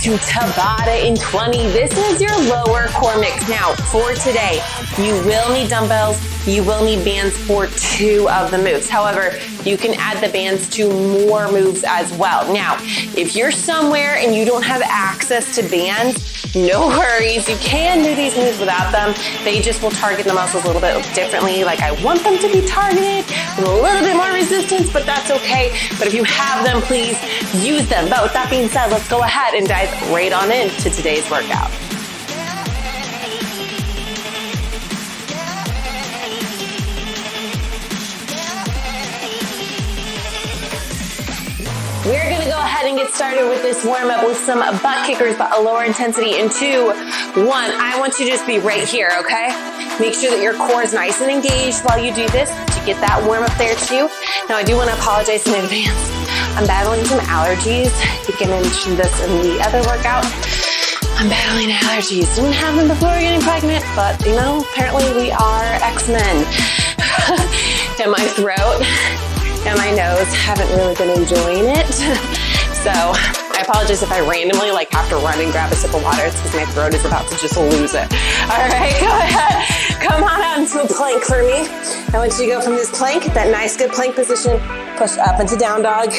to Tabata in 20. This is your lower core mix. Now, for today, you will need dumbbells. You will need bands for 2 of the moves. However, you can add the bands to more moves as well. Now, if you're somewhere and you don't have access to bands, no worries. You can do these moves without them. They just will target the muscles a little bit differently. Like I want them to be targeted with a little bit more resistance, but that's okay. But if you have them, please use them. But with that being said, let's go ahead and dive right on into today's workout. We're gonna go ahead and get started with this warm up with some butt kickers, but a lower intensity in 2, 1. I want you to just be right here, okay? Make sure that your core is nice and engaged while you do this to get that warm up there too. Now I do wanna apologize in advance. I'm battling some allergies. I think I mentioned this in the other workout. I'm battling allergies. Didn't have them before getting pregnant, but you know, apparently we are X-Men. And my throat and my nose haven't really been enjoying it. So I apologize if I randomly have to run and grab a sip of water. It's because my throat is about to just lose it. All right, go ahead. Come on out into a plank for me. I want you to go from this plank, that nice good plank position, push up into down dog,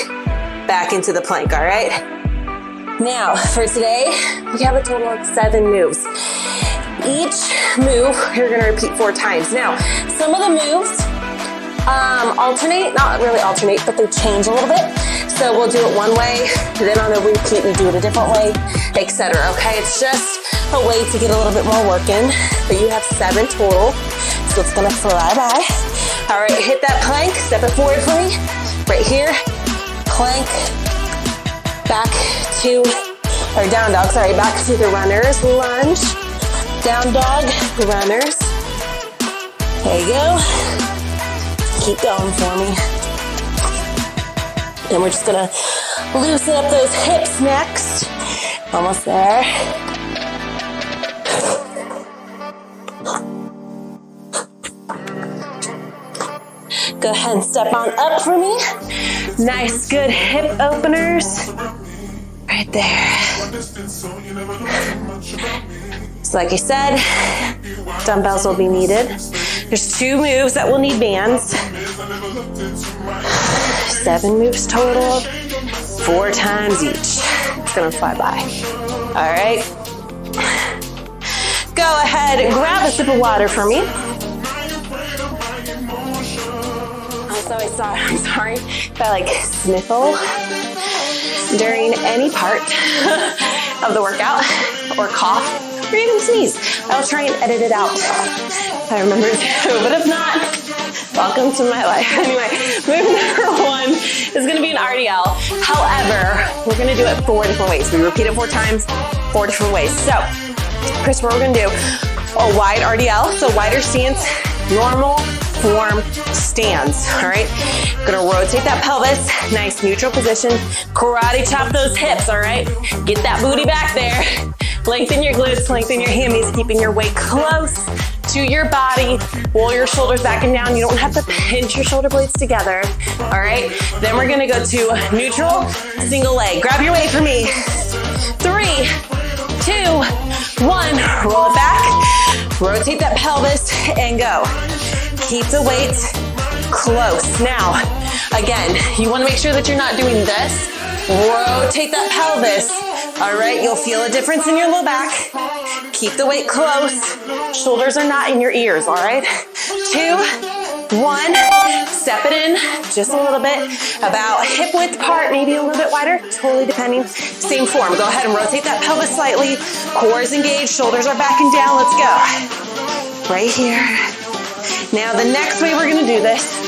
back into the plank, all right? Now, for today, we have a total of 7 moves. Each move, you're gonna repeat 4 times. Now, some of the moves, alternate, not really alternate, but they change a little bit. So we'll do it one way, then on a repeat, we do it a different way, etc. Okay, it's just a way to get a little bit more work in, but you have 7 total, so it's gonna fly by. All right, hit that plank, step it forward for me, right here, plank, back to, or down dog, sorry, back to the runners, lunge, down dog, runners, there you go. Keep going for me. Then we're just gonna loosen up those hips next. Almost there. Go ahead and step on up for me. Nice, good hip openers. Right there. So like I said, dumbbells will be needed. There's 2 moves that will need bands. 7 moves total, 4 times each. It's gonna fly by. All right. Go ahead and grab a sip of water for me. Also, I'm sorry if I sniffle during any part of the workout or cough or even sneeze. I'll try and edit it out if I remember to, but if not, welcome to my life. Anyway, move number 1 is gonna be an RDL. However, we're gonna do it 4 different ways. We repeat it 4 times, 4 different ways. So, Chris, what we're gonna do, a wide RDL, so wider stance, normal form stance, all right? Gonna rotate that pelvis, nice neutral position, karate chop those hips, all right? Get that booty back there. Lengthen your glutes, lengthen your hammies, keeping your weight close to your body. Roll your shoulders back and down. You don't have to pinch your shoulder blades together, all right? Then we're gonna go to neutral, single leg. Grab your weight for me. 3, 2, 1. Roll it back. Rotate that pelvis and go. Keep the weight close. Now, again, you wanna make sure that you're not doing this. Rotate that pelvis. All right, you'll feel a difference in your low back. Keep the weight close. Shoulders are not in your ears, all right? 2, 1, step it in just a little bit, about hip width apart, maybe a little bit wider, totally depending. Same form, go ahead and rotate that pelvis slightly. Core is engaged, shoulders are back and down, let's go. Right here. Now the next way we're gonna do this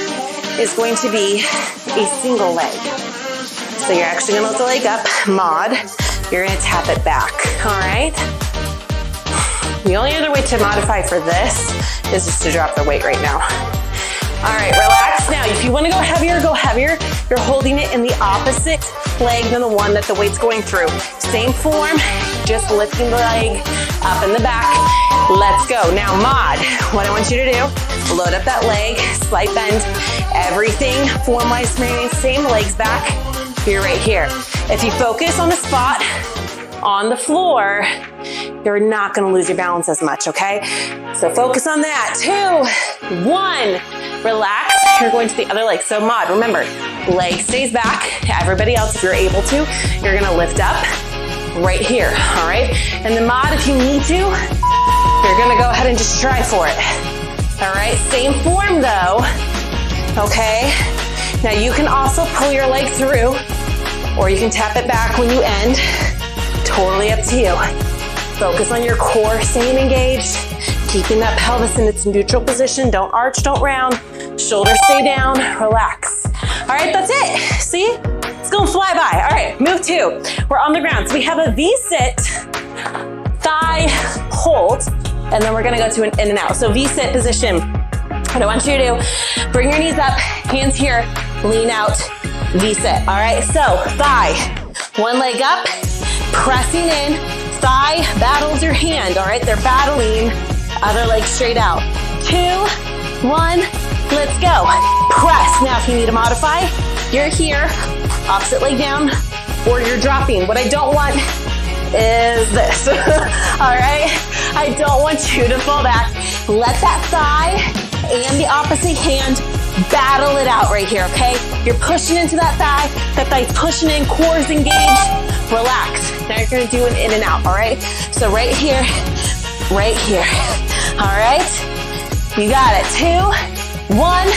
is going to be a single leg. So you're actually gonna lift the leg up, mod. You're gonna tap it back, all right? The only other way to modify for this is just to drop the weight right now. All right, relax. Now, if you wanna go heavier, go heavier. You're holding it in the opposite leg than the one that the weight's going through. Same form, just lifting the leg up in the back. Let's go. Now, mod, what I want you to do, load up that leg, slight bend, everything form-wise remaining same, legs back. You're right here. If you focus on the spot, on the floor, you're not gonna lose your balance as much, okay? So focus on that. 2, 1, relax. You're going to the other leg. So mod, remember, leg stays back. Everybody else, if you're able to, you're gonna lift up right here, all right? And the mod, if you need to, you're gonna go ahead and just try for it. All right, same form though, okay? Now you can also pull your leg through, or you can tap it back when you end. Totally up to you. Focus on your core staying engaged, keeping that pelvis in its neutral position. Don't arch, don't round. Shoulders stay down, relax. All right, that's it. See? It's gonna fly by. All right, move 2. We're on the ground. So we have a V-sit, thigh hold, and then we're gonna go to an in and out. So V-sit position. What I want you to do, bring your knees up, hands here, lean out, V-sit. All right, so thigh, one leg up, pressing in, thigh battles your hand, all right? They're battling, other leg straight out. 2, 1, let's go. Press. Now if you need to modify, you're here, opposite leg down, or you're dropping. What I don't want is this, all right? I don't want you to fall back. Let that thigh and the opposite hand battle it out right here, okay? You're pushing into that thigh's pushing in, core's engaged. Relax. Now you're gonna do an in and out, all right? So right here, all right? You got it. 2, 1,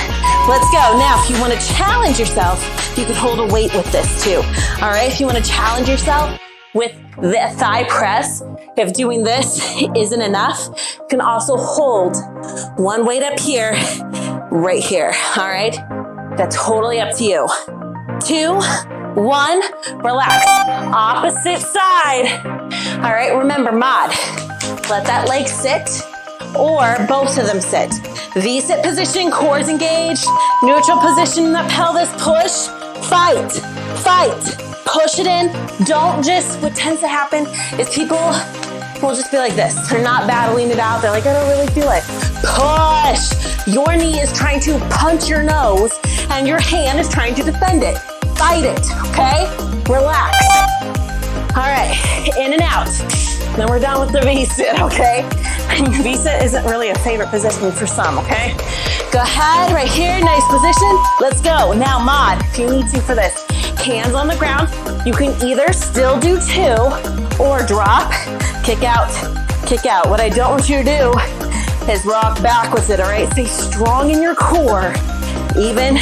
let's go. Now, if you wanna challenge yourself, you can hold a weight with this too, all right? If you wanna challenge yourself with the thigh press, if doing this isn't enough, you can also hold one weight up here, right here, all right? That's totally up to you. 2, 1, relax. Opposite side. All right, remember, mod, let that leg sit or both of them sit. V-sit position, core's engaged. Neutral position, the pelvis, push, fight, push it in. Don't just, what tends to happen is people will just be like this. They're not battling it out. They're like, I don't really feel it. Push. Your knee is trying to punch your nose and your hand is trying to defend it. Fight it, okay? Relax. All right, in and out. Then we're done with the V-sit, okay? V-sit isn't really a favorite position for some, okay? Go ahead, right here, nice position. Let's go. Now, mod, if you need to for this, hands on the ground. You can either still do 2 or drop, kick out, kick out. What I don't want you to do is rock back with it, all right? Stay strong in your core, even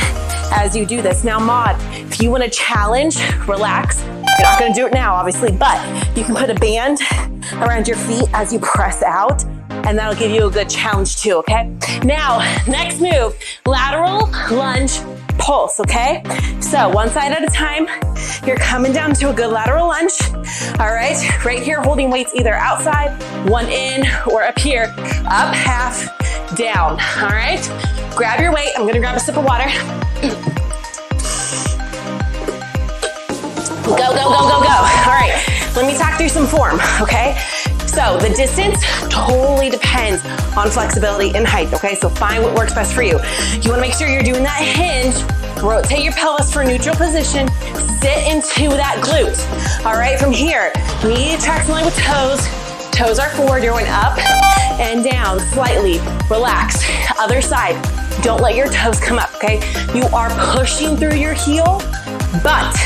as you do this. Now, mod, if you want to challenge, relax. You're not going to do it now, obviously, but you can put a band around your feet as you press out, and that'll give you a good challenge too, okay? Now, next move, lateral lunge pulse, okay? So one side at a time, you're coming down to a good lateral lunge, all right? Right here, holding weights either outside, one in, or up here, up, half, down, all right? Grab your weight. I'm gonna grab a sip of water. Go, go, go, go, go. All right, let me talk through some form, okay? So the distance totally depends on flexibility and height, okay? So find what works best for you. You wanna make sure you're doing that hinge, rotate your pelvis for neutral position, sit into that glute. All right, from here, knee tracks in line with toes. Toes are forward, you're going up and down slightly. Relax. Other side, don't let your toes come up, okay? You are pushing through your heel, but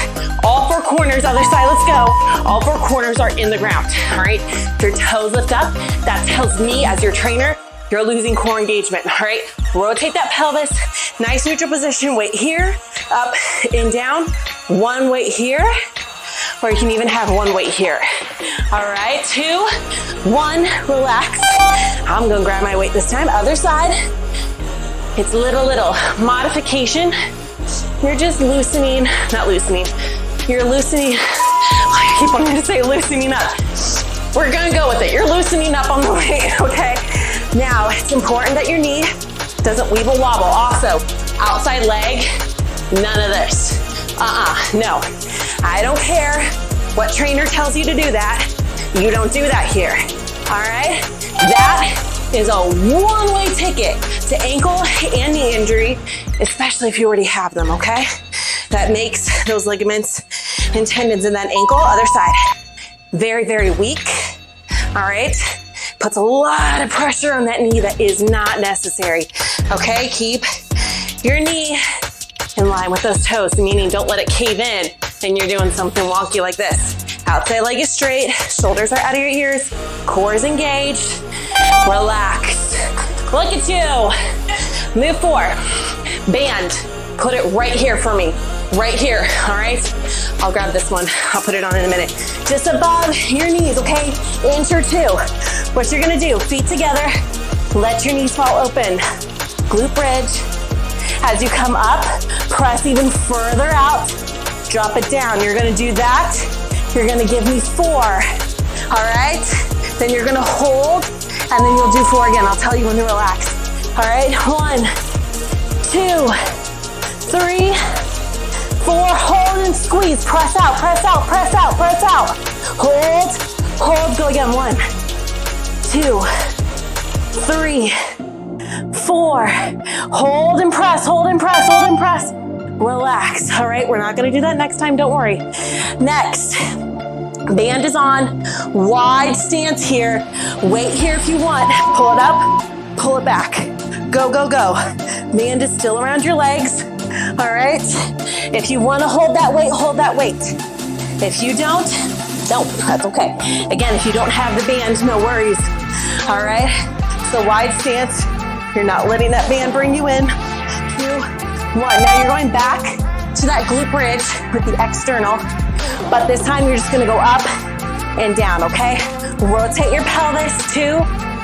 all 4 corners, other side, let's go. All 4 corners are in the ground, all right? If your toes lift up, that tells me as your trainer, you're losing core engagement, all right? Rotate that pelvis, nice neutral position, weight here, up and down, one weight here, or you can even have one weight here. All right, 2, 1, relax. I'm gonna grab my weight this time, other side. It's little modification. You're just loosening, not loosening. You're loosening, I keep wanting to say loosening up. We're gonna go with it. You're loosening up on the weight, okay? Now, it's important that your knee doesn't weeble wobble. Also, outside leg, none of this. No. I don't care what trainer tells you to do that. You don't do that here, all right? That is a one-way ticket to ankle and knee injury, especially if you already have them, okay? That makes those ligaments and tendons in that ankle. Other side. very, very weak. All right, puts a lot of pressure on that knee that is not necessary. Okay, keep your knee in line with those toes, meaning don't let it cave in and you're doing something wonky like this. Outside leg is straight, shoulders are out of your ears, core is engaged, relax. Look at you. Move forward. Band, put it right here for me. Right here, all right? I'll grab this one. I'll put it on in a minute. Just above your knees, okay? Inch or two. What you're gonna do, feet together, let your knees fall open. Glute bridge. As you come up, press even further out. Drop it down. You're gonna do that. You're gonna give me 4. All right? Then you're gonna hold, and then you'll do 4 again. I'll tell you when to relax. All right? 1, 2, 3, 4. Hold and squeeze. Press out, press out, press out, press out. Hold, hold. Go again. 1, 2, 3, 4. Hold and press, hold and press, hold and press. Relax. All right, we're not gonna do that next time, don't worry. Next, band is on, wide stance here. Weight here if you want. Pull it up, pull it back. Go, go, go. Band is still around your legs. All right, if you wanna hold that weight, hold that weight. If you don't, that's okay. Again, if you don't have the band, no worries. All right, so wide stance. You're not letting that band bring you in. 2, 1. Now you're going back to that glute bridge with the external, but this time you're just gonna go up and down, okay? Rotate your pelvis. 2,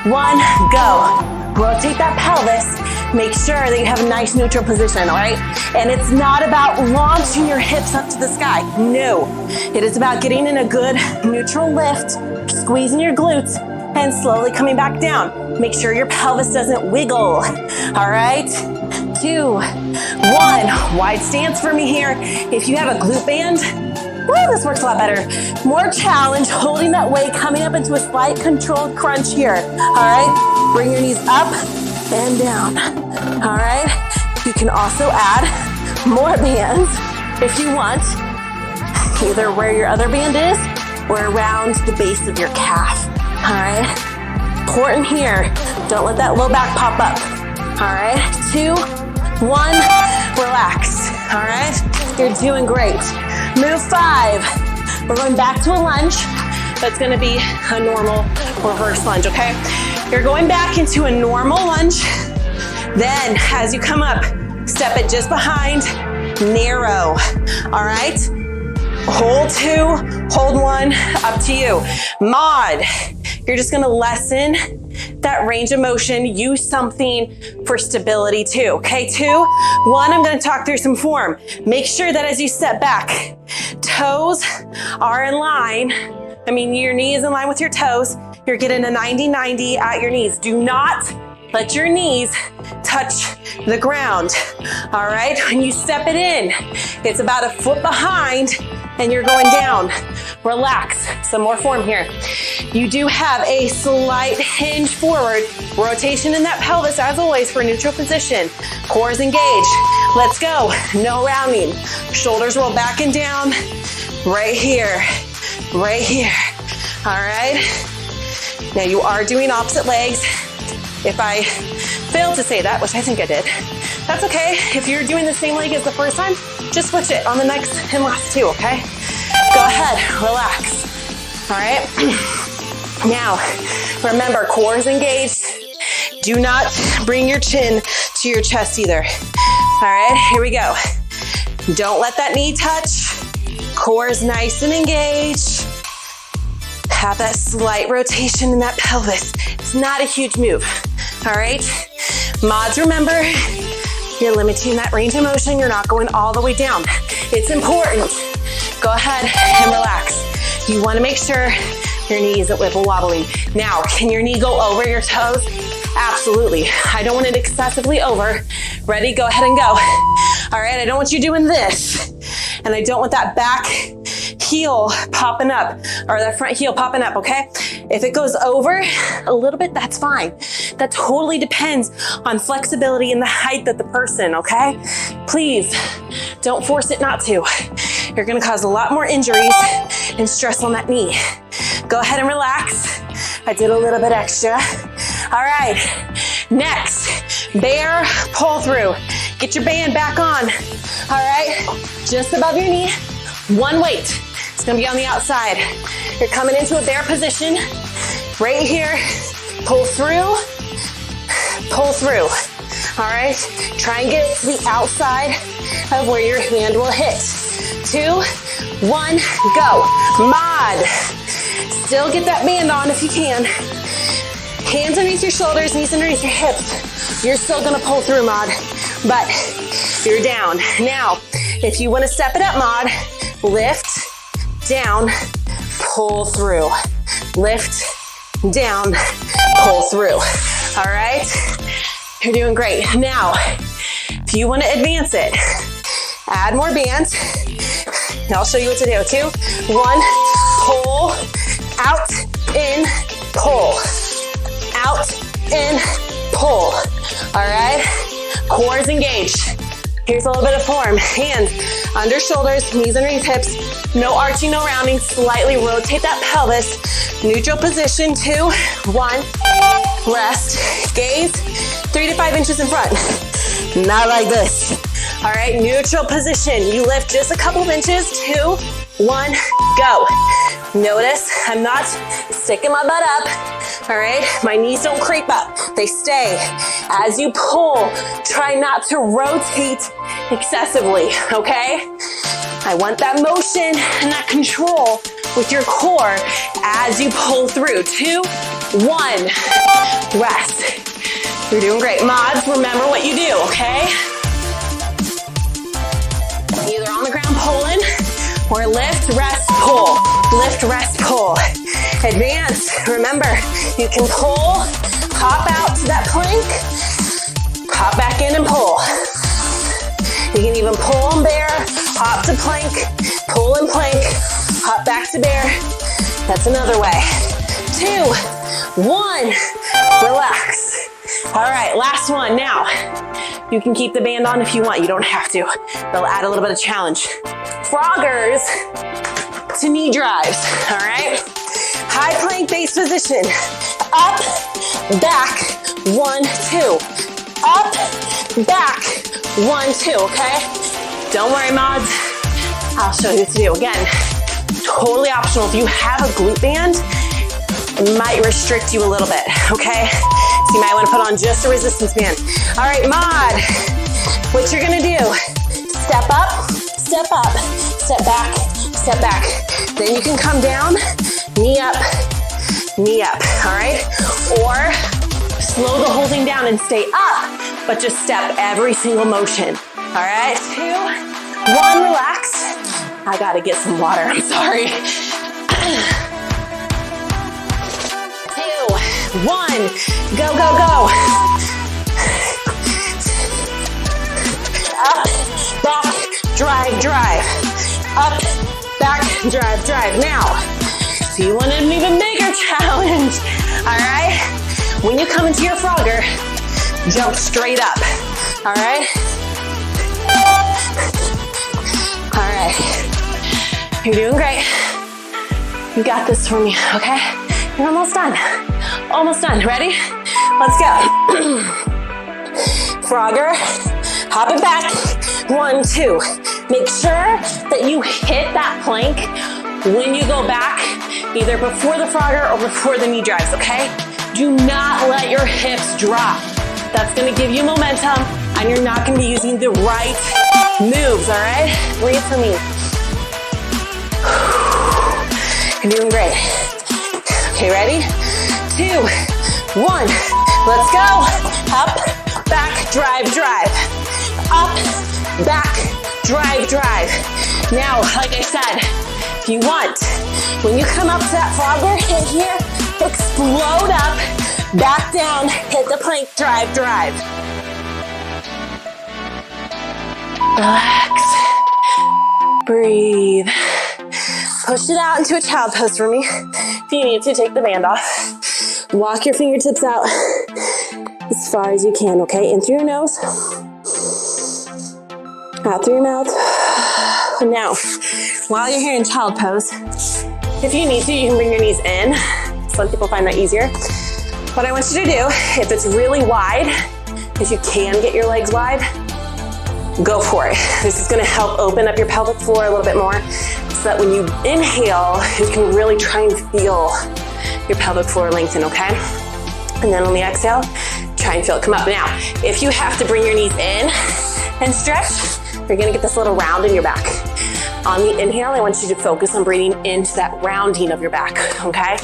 1, go. Rotate that pelvis. Make sure that you have a nice neutral position, all right? And it's not about launching your hips up to the sky. No, it is about getting in a good neutral lift, squeezing your glutes, and slowly coming back down. Make sure your pelvis doesn't wiggle, all right? 2, 1, wide stance for me here. If you have a glute band, this works a lot better. More challenge, holding that weight, coming up into a slight controlled crunch here, all right? Bring your knees up and down, all right? You can also add more bands if you want, either where your other band is or around the base of your calf. All right, important here. Don't let that low back pop up. All right, 2, 1, relax. All right, you're doing great. Move 5. We're going back to a lunge. That's gonna be a normal reverse lunge, okay? You're going back into a normal lunge. Then, as you come up, step it just behind, narrow. All right, hold 2, hold 1, up to you. Mod. You're just gonna lessen that range of motion. Use something for stability too, okay? 2, 1, I'm gonna talk through some form. Make sure that as you step back, toes are in line. I mean, your knee is in line with your toes. You're getting a 90-90 at your knees. Do not let your knees touch the ground, all right? When you step it in, it's about a foot behind and you're going down. Relax, some more form here. You do have a slight hinge forward, rotation in that pelvis as always for neutral position. Core is engaged. Let's go, no rounding. Shoulders roll back and down, right here, right here, all right? Now you are doing opposite legs. If I failed to say that, which I think I did, that's okay. If you're doing the same leg as the first time, just switch it on the next and last 2, okay? Go ahead, relax, all right? Now, remember, core is engaged. Do not bring your chin to your chest either. All right, here we go. Don't let that knee touch. Core is nice and engaged. Have that slight rotation in that pelvis. It's not a huge move, all right? Mods, remember, you're limiting that range of motion. You're not going all the way down. It's important. Go ahead and relax. You wanna make sure your knee isn't wibble wobbling. Now, can your knee go over your toes? Absolutely. I don't want it excessively over. Ready? Go ahead and go. All right, I don't want you doing this. And I don't want that back heel popping up, or that front heel popping up, okay? If it goes over a little bit, that's fine. That totally depends on flexibility and the height of the person, okay? Please, don't force it not to. You're gonna cause a lot more injuries and stress on that knee. Go ahead and relax. I did a little bit extra. All right, next, bear pull through. Get your band back on. All right, just above your knee, one weight. It's gonna be on the outside. You're coming into a bear position. Right here, pull through, pull through. All right, try and get it to the outside of where your hand will hit. 2, 1, go. Mod. Still get that band on if you can. Hands underneath your shoulders, knees underneath your hips. You're still gonna pull through, Mod, but you're down. Now, if you wanna step it up, Mod, lift, down, pull through. Lift, down, pull through. All right, you're doing great. Now, if you wanna advance it, add more bands. I'll show you what to do. 2, 1, pull, out, in, pull. Out, in, pull. All right, core is engaged. Here's a little bit of form. Hands under shoulders, knees underneath hips. No arching, no rounding. Slightly rotate that pelvis. Neutral position. 2, 1, rest. Gaze 3 to 5 inches in front. Not like this. All right, neutral position. You lift just a couple of inches. 2, 1, go. Notice I'm not sticking my butt up. All right, my knees don't creep up. They stay. As you pull, try not to rotate excessively, okay? I want that motion and that control with your core as you pull through. 2, 1, rest. You're doing great. Mods, remember what you do, okay? Either on the ground pulling or lift, rest, pull. Lift, rest, pull. Advance. Remember, you can pull, hop out to that plank, hop back in and pull. You can even pull and bear, hop to plank, pull and plank, hop back to bear. That's another way. 2, 1, relax. All right, last one. Now, you can keep the band on if you want. You don't have to. They'll add a little bit of challenge. Froggers to knee drives, all right? High plank base position. Up, back, 1, 2. Up, back, 1, 2, okay? Don't worry, mods. I'll show you what to do. Again, totally optional. If you have a glute band, it might restrict you a little bit, okay? So you might want to put on just a resistance band. All right, mod, what you're gonna do, step up, step back, step back. Then you can come down, knee up, all right? Or slow the whole thing down and stay up, but just step every single motion, all right? 2, 1, relax. I gotta get some water, I'm sorry. 2, 1, go, go, go. Up, back, drive, drive. Up, back, drive, drive. Now, if you want an even bigger challenge, all right? When you come into your frogger, jump straight up, all right? All right, you're doing great. You got this for me, okay? You're almost done. Almost done. Ready? Let's go. Frogger, hop it back. 1, 2. Make sure that you hit that plank when you go back, either before the frogger or before the knee drives, okay? Do not let your hips drop. That's gonna give you momentum and you're not gonna be using the right moves, all right? Breathe for me. You're doing great. Okay, ready? 2, 1, let's go. Up, back, drive, drive. Up, back, drive, drive. Now, like I said, if you want, when you come up to that frogger, hit here, explode up, back down, hit the plank, drive, drive. Relax, breathe. Push it out into a child pose for me. If you need to, take the band off. Walk your fingertips out as far as you can, okay? In through your nose, out through your mouth. Now, while you're here in child pose, If you need to, you can bring your knees in. Some people find that easier. What I want you to do, if it's really wide, if you can get your legs wide, go for it. This is gonna help open up your pelvic floor a little bit more so that when you inhale, you can really try and feel your pelvic floor lengthen, okay? And then on the exhale, try and feel it come up. Now, if you have to bring your knees in and stretch, you're gonna get this little round in your back. On the inhale, I want you to focus on breathing into that rounding of your back, okay?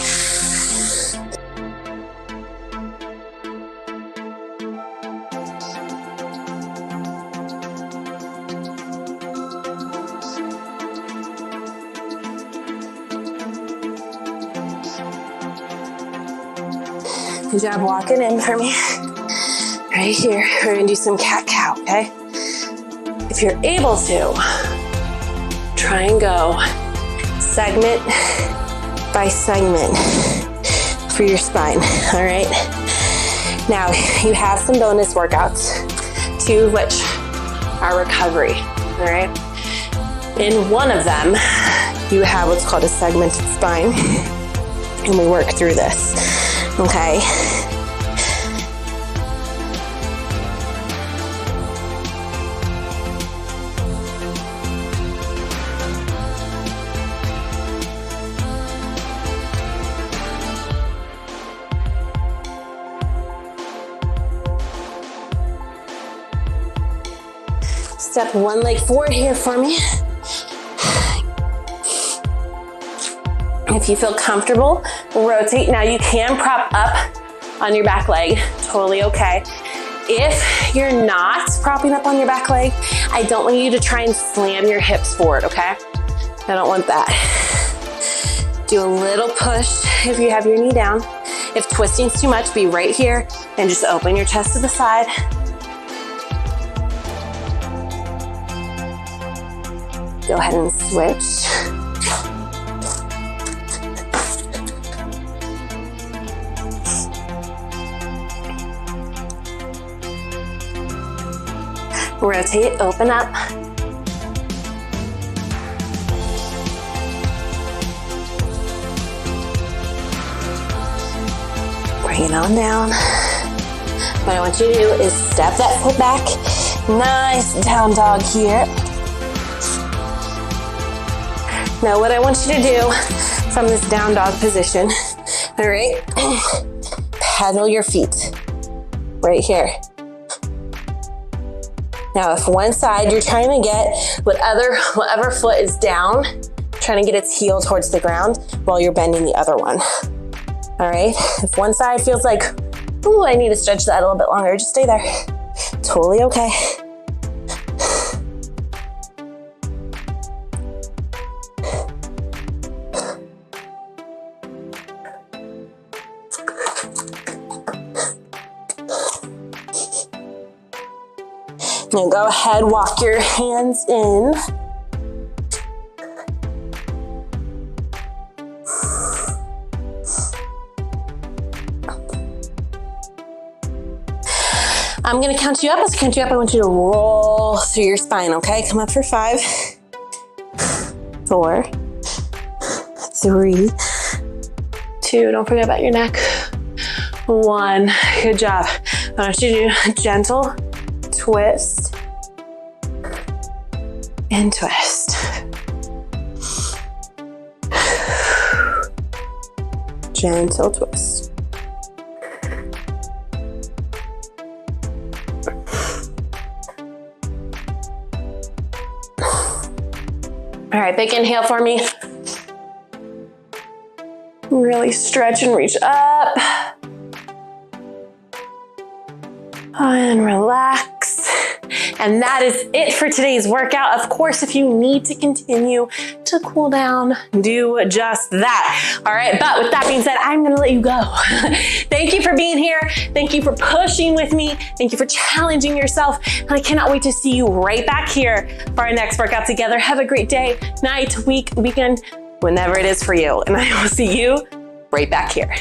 Good job walking in for me. Right here, we're gonna do some cat-cow, okay? If you're able to, try and go segment by segment for your spine, all right? Now, you have some bonus workouts, two of which are recovery, all right? In one of them, you have what's called a segmented spine, and we work through this, okay? Step one leg forward here for me. If you feel comfortable, rotate. Now you can prop up on your back leg, totally okay. If you're not propping up on your back leg, I don't want you to try and slam your hips forward, okay? I don't want that. Do a little push if you have your knee down. If twisting's too much, be right here and just open your chest to the side. Go ahead and switch. Rotate, open up. Bring it on down. What I want you to do is step that foot back. Nice down dog here. Now what I want you to do from this down dog position, all right, pedal your feet right here. Now if one side you're trying to get whatever foot is down, trying to get its heel towards the ground while you're bending the other one. All right, if one side feels like, ooh, I need to stretch that a little bit longer, just stay there. Totally okay. Now go ahead, walk your hands in. I'm gonna count you up. As I count you up, I want you to roll through your spine, okay? Come up for 5, 4, 3, 2, don't forget about your neck. 1, good job. I want you to do a gentle twist and twist. Gentle twist. All right, big inhale for me. Really stretch and reach up. And relax. And that is it for today's workout. Of course, if you need to continue to cool down, do just that. All right, but with that being said, I'm gonna let you go. Thank you for being here. Thank you for pushing with me. Thank you for challenging yourself. And I cannot wait to see you right back here for our next workout together. Have a great day, night, week, weekend, whenever it is for you. And I will see you right back here.